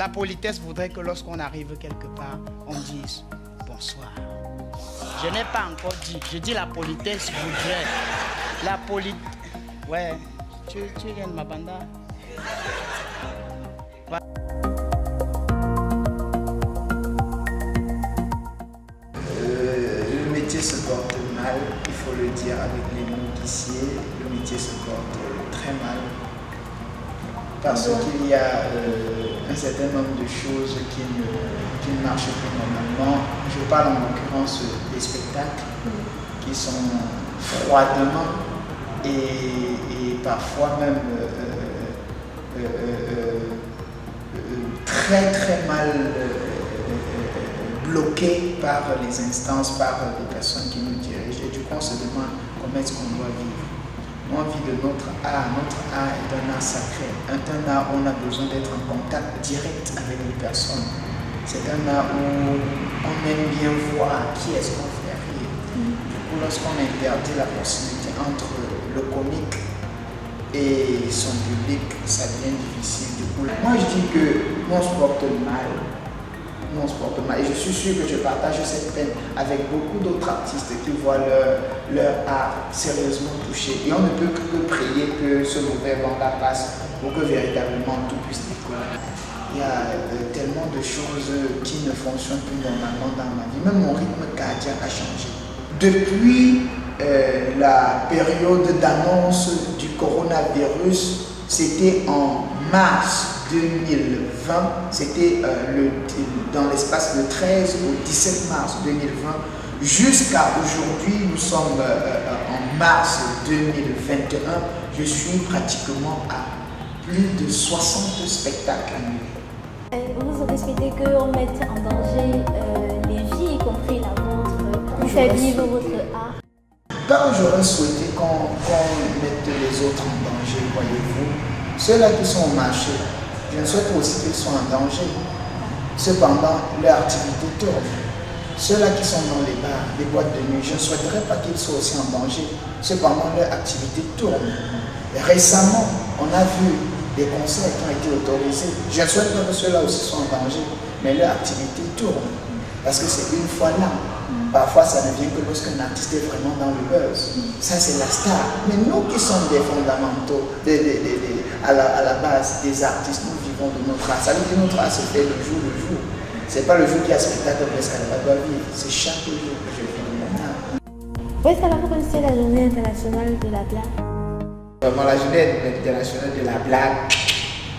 La politesse voudrait que lorsqu'on arrive quelque part, on dise bonsoir. Je n'ai pas encore dit, je dis la politesse voudrait. La politesse... Ouais, tu viens de ma banda. Le métier se porte mal, il faut le dire avec les mots d'huissier. Le métier se porte très mal. Parce qu'il y a un certain nombre de choses qui ne marchent plus normalement. Je parle en l'occurrence des spectacles qui sont froidement et parfois même très très mal bloqués par les instances, par les personnes qui nous dirigent. Et du coup on se demande comment est-ce qu'on doit vivre. On vit de notre art. Notre art est un art sacré. Un art où on a besoin d'être en contact direct avec les personnes. C'est un art où on aime bien voir qui est-ce qu'on fait rire. Du coup, lorsqu'on interdit la possibilité entre le comique et son public, ça devient difficile. Du coup, moi je dis que nous on se porte mal. Nous on se porte mal. Et je suis sûr que je partage cette peine avec beaucoup d'autres artistes qui voient leur art sérieusement touché. Et on ne peut que prier que ce mauvais vent-là passe pour que véritablement tout puisse décoller. Il y a tellement de choses qui ne fonctionnent plus normalement dans ma vie. Même mon rythme cardiaque a changé. Depuis la période d'annonce du coronavirus, c'était en mars 2020, c'était dans l'espace de 13 au 17 mars 2020, jusqu'à aujourd'hui, nous sommes en mars 2021, je suis pratiquement à plus de 60 spectacles annulés. Vous aurez souhaité qu'on mette en danger les vies, y compris la vôtre, pour faire vivre votre art? Ben, j'aurais souhaité qu'on mette les autres en danger, voyez-vous. Ceux-là qui sont au marché, je souhaite aussi qu'ils soient en danger. Cependant, leur activité tourne. Ceux-là qui sont dans les bars, les boîtes de nuit, je ne souhaiterais pas qu'ils soient aussi en danger. Cependant, leur activité tourne. Et récemment, on a vu des concerts qui ont été autorisés. Je ne souhaite pas que ceux-là aussi soient en danger, mais leur activité tourne. Parce que c'est une fois là. Parfois, ça ne vient que lorsqu'un artiste est vraiment dans le buzz. Ça, c'est la star. Mais nous qui sommes des fondamentaux, à la base des artistes, nous vivons de notre art. Ça veut dire que notre art se fait le jour le jour. Ce n'est pas le jour qui a spectacle parce qu'elle doit vivre. C'est chaque jour que je vis de mon art. Où est-ce que vous connaissez la journée internationale de la blague? Vraiment, la journée internationale de la blague?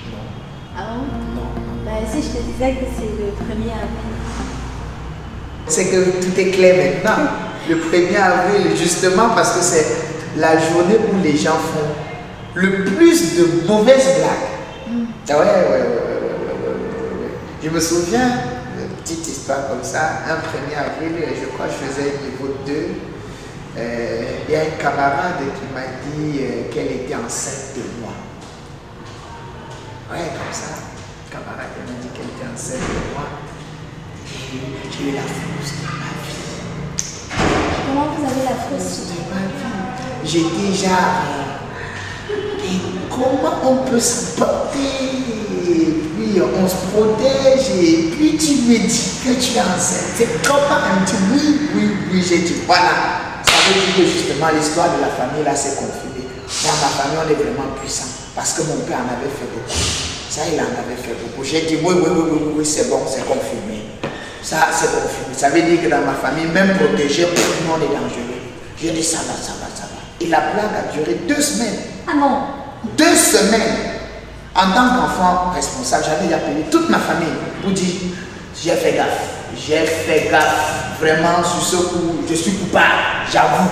Non. Ah bon? Non. Ben, si je te disais que c'est le 1er avril. C'est que tout est clair maintenant. Le 1er avril, justement parce que c'est la journée où les gens font le plus de mauvaises blagues. Ah ouais. Je me souviens, une petite histoire comme ça, un 1er avril, je crois que je faisais niveau 2. Il y a une camarade qui m'a dit qu'elle était enceinte de moi. Ouais, comme ça. Une camarade m'a dit qu'elle était enceinte de moi. J'ai eu la frousse de ma vie. Comment vous avez la frousse de ma vie? J'étais genre, mais comment on peut se porter? Et puis on se protège et puis tu me dis que tu es enceinte. C'est comment? Elle me dit oui, j'ai dit voilà. Ça veut dire que justement l'histoire de la famille là s'est confirmée. Dans ma famille on est vraiment puissant parce que mon père en avait fait beaucoup. Ça il en avait fait beaucoup. J'ai dit oui, c'est bon, c'est confirmé. Ça, c'est confirmé. Ça veut dire que dans ma famille, même protégé, tout le monde est dangereux. J'ai dit ça va. Et la blague a duré 2 semaines. Ah non? 2 semaines. En tant qu'enfant responsable, j'avais appelé toute ma famille pour dire j'ai fait gaffe. Vraiment, sur ce coup, je suis coupable, j'avoue.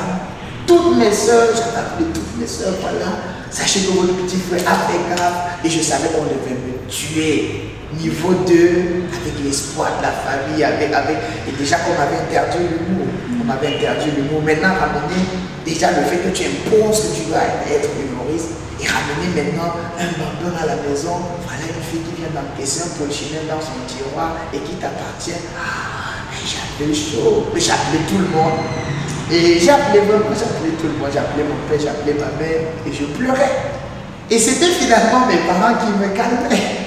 Toutes mes soeurs, j'avais appelé toutes mes soeurs, voilà. Sachez que votre petit frère a fait gaffe et je savais qu'on devait me tuer. Niveau 2, avec l'espoir de la famille, et déjà qu'on m'avait interdit l'humour. Maintenant, ramener déjà le fait que tu imposes que tu dois être humoriste et ramener maintenant un bambin à la maison. Voilà une fille qui vient d'encaisser un polichinelle dans son tiroir et qui t'appartient. J'ai appelé chaud, j'ai appelé tout le monde. Et j'ai appelé tout le monde. J'ai appelé mon père, j'ai appelé ma mère et je pleurais. Et c'était finalement mes parents qui me calmaient.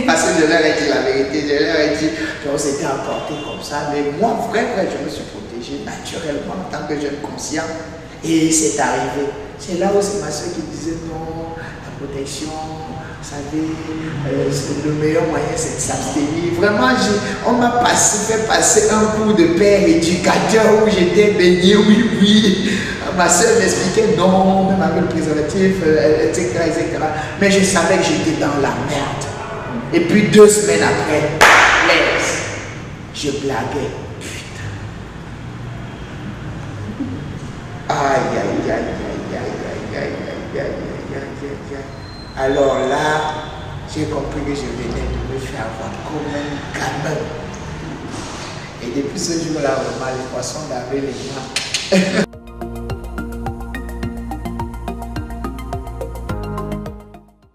Parce que je leur ai dit la vérité, je leur ai dit qu'on s'était emporté comme ça. Mais moi, vraiment, je me suis protégé naturellement en tant que jeune conscient. Et c'est arrivé. C'est là où c'est ma soeur qui disait non, la protection, vous savez, le meilleur moyen c'est de s'abstenir. Vraiment, on m'a fait passer un cours de père éducateur où j'étais baigné, oui. Ma soeur m'expliquait non, même avec le préservatif, etc., etc. Mais je savais que j'étais dans la merde. Et puis 2 semaines après, je blaguais. Putain. Aïe, aïe, aïe, aïe, aïe, aïe, aïe, aïe, aïe, aïe, aïe. Alors là, j'ai compris que je venais de me faire avoir comme un gamin. Et depuis ce jour-là, vraiment, les poissons lavaient les mains.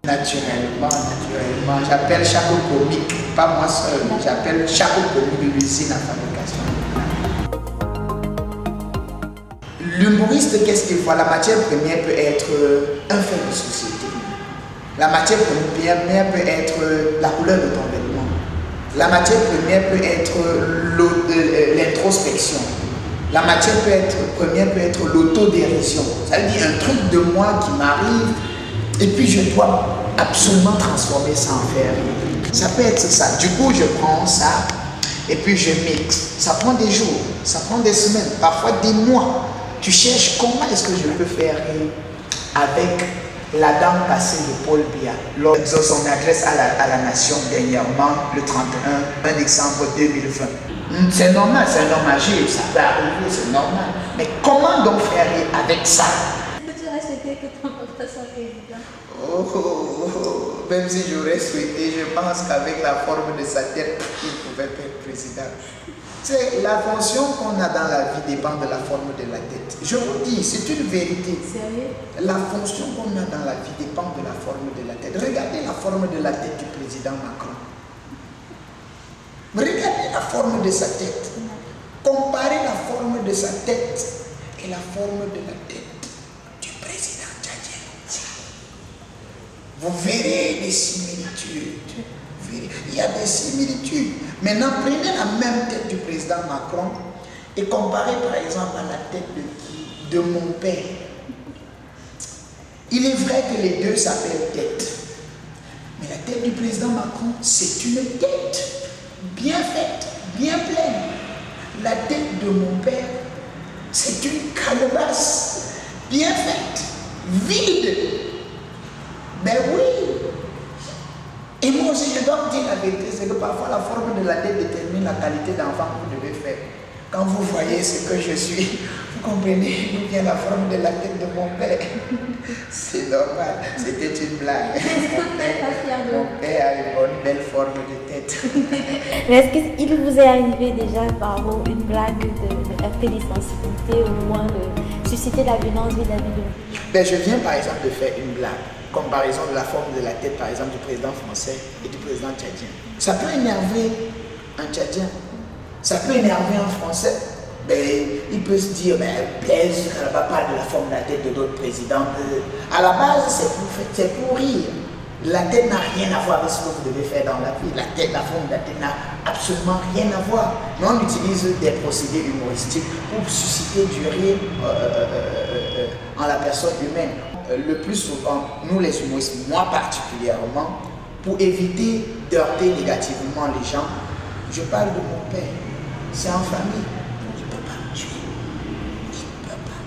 Naturellement, j'appelle Chaco Comique, pas moi seul, j'appelle Chaco Comique de l'usine à fabrication. L'humoriste, qu'est-ce qu'il voit? La matière première peut être un fait de société. La matière première peut être la couleur de ton vêtement. La matière première peut être l'introspection. La matière première peut être l'autodérision. Ça veut dire un truc de moi qui m'arrive et puis je dois absolument transformer ça en faire rire. Ça peut être ça. Du coup, je prends ça et puis je mixe. Ça prend des jours, ça prend des semaines, parfois des mois. Tu cherches comment est-ce que je peux faire rire avec la dame passée de Paul Biya. Lors de son adresse à la nation dernièrement, le 31 décembre 2020. C'est normal, c'est un homme âgé, ça peut arriver, c'est normal. Mais comment donc faire rire avec ça? Est-ce que tu aurais souhaité que ton papa soit président? Même si j'aurais souhaité, je pense qu'avec la forme de sa tête, il pouvait être président. C'est la fonction qu'on a dans la vie dépend de la forme de la tête. Je vous dis, c'est une vérité. Sérieux? La fonction qu'on a dans la vie dépend de la forme de la tête. Regardez la forme de la tête du président Macron. Regardez la forme de sa tête. Comparez la forme de sa tête et la forme de la tête du président tchadien. Vous verrez des similitudes. Il y a des similitudes. Maintenant, prenez la même tête du président Macron et comparez par exemple à la tête de qui? De mon père. Il est vrai que les deux s'appellent tête. Mais la tête du président Macron, c'est une tête bien faite, bien pleine. La tête de mon père, c'est une calebasse bien faite, vide. Ben oui. Et moi aussi, je dois vous dire la vérité, c'est que parfois la forme de la tête détermine la qualité d'enfant que vous devez faire. Quand vous voyez ce que je suis, vous comprenez d'où vient la forme de la tête de mon père. C'est normal, c'était une blague. Mon père a une belle forme de tête. Mais est-ce qu'il vous est arrivé déjà par rapport à une blague de heurter les sensibilités ou au moins de susciter la violence vis-à-vis de vous? Ben, je viens par exemple de faire une blague. Comparaison de la forme de la tête par exemple du président français et du président tchadien. Ça peut énerver un tchadien, ça peut énerver un français. Ben, il peut se dire, ben, Blaise, elle va parler de la forme de la tête de d'autres présidents. À la base, c'est pour rire. La tête n'a rien à voir avec ce que vous devez faire dans la vie. La forme de la tête n'a absolument rien à voir. Mais on utilise des procédés humoristiques pour susciter du rire en la personne humaine. Le plus souvent, nous les humoristes, moi particulièrement, pour éviter d'heurter négativement les gens, je parle de mon père. C'est en famille. Il ne peut pas me tuer. Il ne peut pas.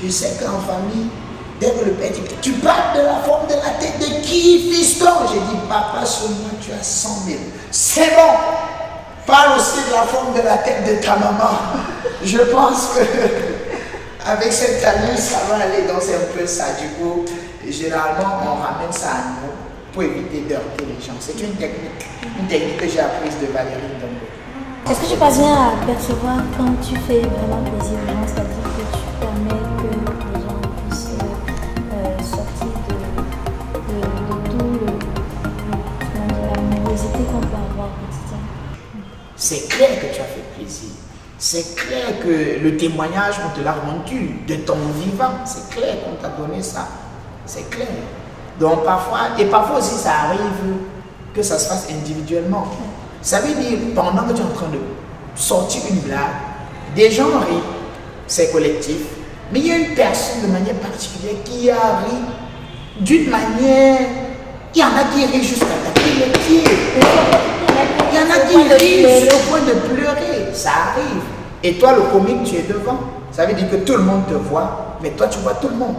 Je sais qu'en famille, dès que le père dit, tu parles de la forme de la tête de qui, fiston? J'ai dit, papa, sur moi, tu as 100 000. C'est bon. Parle aussi de la forme de la tête de ta maman. Je pense que avec cette année, ça va aller. Donc c'est un peu ça. Du coup, généralement, on ramène ça à nous pour éviter d'heurter les gens. C'est une technique que j'ai apprise de Valérie Ndongo. Est-ce que tu parviens à percevoir quand tu fais vraiment plaisir aux gens, c'est-à-dire que tu permets que les gens puissent sortir de tout l'amorosité qu'on peut avoir au quotidien? C'est clair que tu as fait plaisir. C'est clair que le témoignage, on te l'a rendu de ton vivant. C'est clair qu'on t'a donné ça. C'est clair. Donc parfois aussi ça arrive que ça se fasse individuellement. Ça veut dire, pendant que tu es en train de sortir une blague, des gens rient, c'est collectif, mais il y a une personne de manière particulière qui a ri d'une manière, il y en a qui rient jusqu'à taper les pieds, il y en a qui rient jusqu'au point de pleurer, ça arrive. Et toi le comique, tu es devant, ça veut dire que tout le monde te voit, mais toi tu vois tout le monde.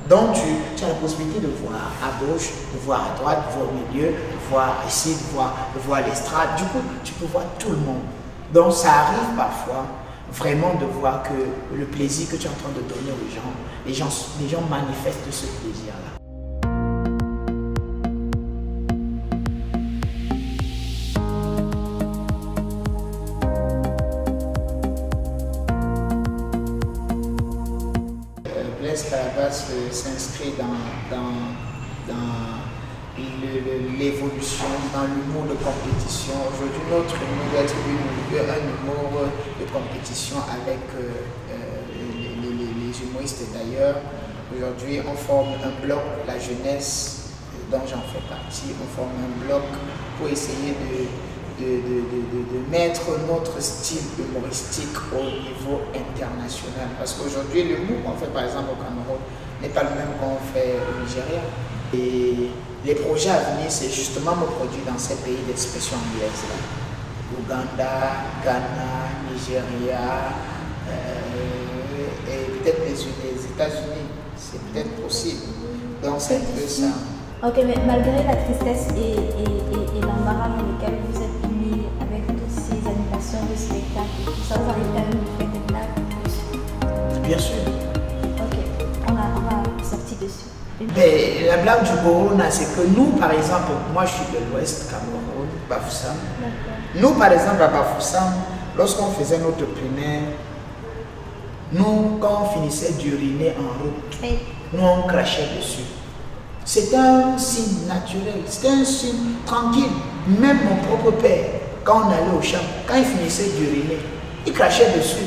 Donc tu as la possibilité de voir à gauche, de voir à droite, de voir au milieu, de voir ici, de voir l'estrade. Du coup, tu peux voir tout le monde. Donc ça arrive parfois vraiment de voir que le plaisir que tu es en train de donner aux gens, les gens manifestent ce plaisir-là. Blaise Calabas s'inscrit dans l'évolution, dans l'humour de compétition. Aujourd'hui, notre humour doit être un humour de compétition avec les humoristes d'ailleurs. Aujourd'hui, on forme un bloc, la jeunesse dont j'en fais partie, on forme un bloc pour essayer de mettre notre style humoristique au niveau international. Parce qu'aujourd'hui, l'humour qu'on fait par exemple au Cameroun n'est pas le même qu'on fait au Nigeria. Et les projets à venir, c'est justement me produire dans ces pays d'expression anglaise là. Ouganda, Ghana, Nigeria, et peut-être les États-Unis. C'est peut-être possible. Donc c'est un peu ça. Ok, mais malgré la tristesse et l'embarras dans lequel vous êtes mis avec toutes ces animations de spectacles, ça vous arrive quand même de faire des blagues? Bien sûr. Ok, on va sortir dessus. Mais la blague du Corona, c'est que nous, par exemple, moi je suis de l'Ouest, Cameroun, Bafoussam. Nous, par exemple, à Bafoussam, lorsqu'on faisait notre primaire, nous, quand on finissait d'uriner en route, nous on crachait dessus. C'était un signe naturel, c'était un signe tranquille. Même mon propre père, quand on allait au champ, quand il finissait d'uriner, il crachait dessus.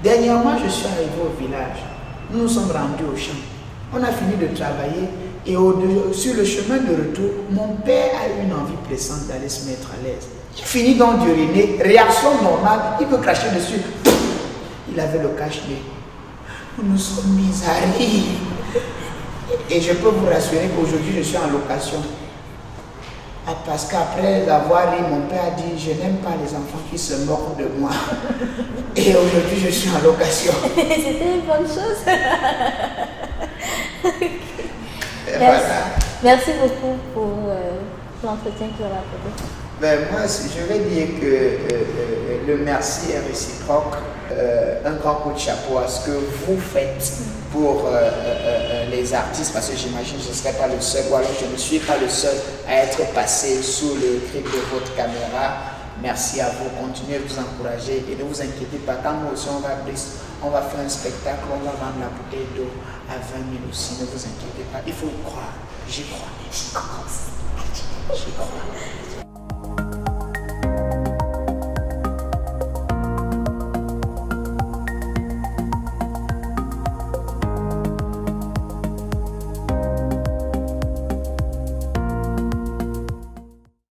Dernièrement, je suis arrivé au village. Nous nous sommes rendus au champ. On a fini de travailler et sur le chemin de retour, mon père a eu une envie pressante d'aller se mettre à l'aise. Il finit donc d'uriner, réaction normale, il peut cracher dessus. Il avait le cache-nez. Nous nous sommes mis à rire. Et je peux vous rassurer qu'aujourd'hui, je suis en location. Parce qu'après avoir ri, mon père a dit, je n'aime pas les enfants qui se moquent de moi. Et aujourd'hui, je suis en location. C'était une bonne chose. Voilà. Merci beaucoup pour l'entretien que vous avez apporté. Ben, moi, je vais dire que le merci est réciproque. Un grand coup de chapeau à ce que vous faites pour les artistes, parce que j'imagine que je ne serai pas le seul, ou alors je ne suis pas le seul à être passé sous le clip de votre caméra. Merci à vous, continuez de vous encourager et ne vous inquiétez pas. Quand nous aussi on va faire un spectacle, on va vendre la bouteille d'eau à 20 000 aussi, ne vous inquiétez pas. Il faut y croire. J'y crois. J'y crois.